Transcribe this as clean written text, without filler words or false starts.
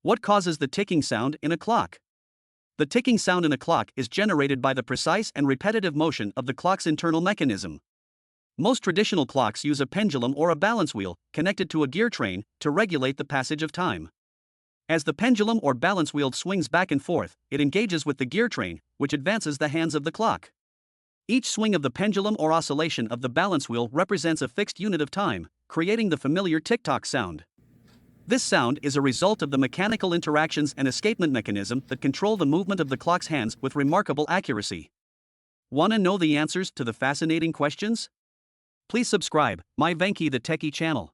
What causes the ticking sound in a clock? The ticking sound in a clock is generated by the precise and repetitive motion of the clock's internal mechanism. Most traditional clocks use a pendulum or a balance wheel, connected to a gear train, to regulate the passage of time. As the pendulum or balance wheel swings back and forth, it engages with the gear train, which advances the hands of the clock. Each swing of the pendulum or oscillation of the balance wheel represents a fixed unit of time, creating the familiar tick-tock sound. This sound is a result of the mechanical interactions and escapement mechanism that control the movement of the clock's hands with remarkable accuracy. Want to know the answers to the fascinating questions? Please subscribe, my Venki the Techie channel.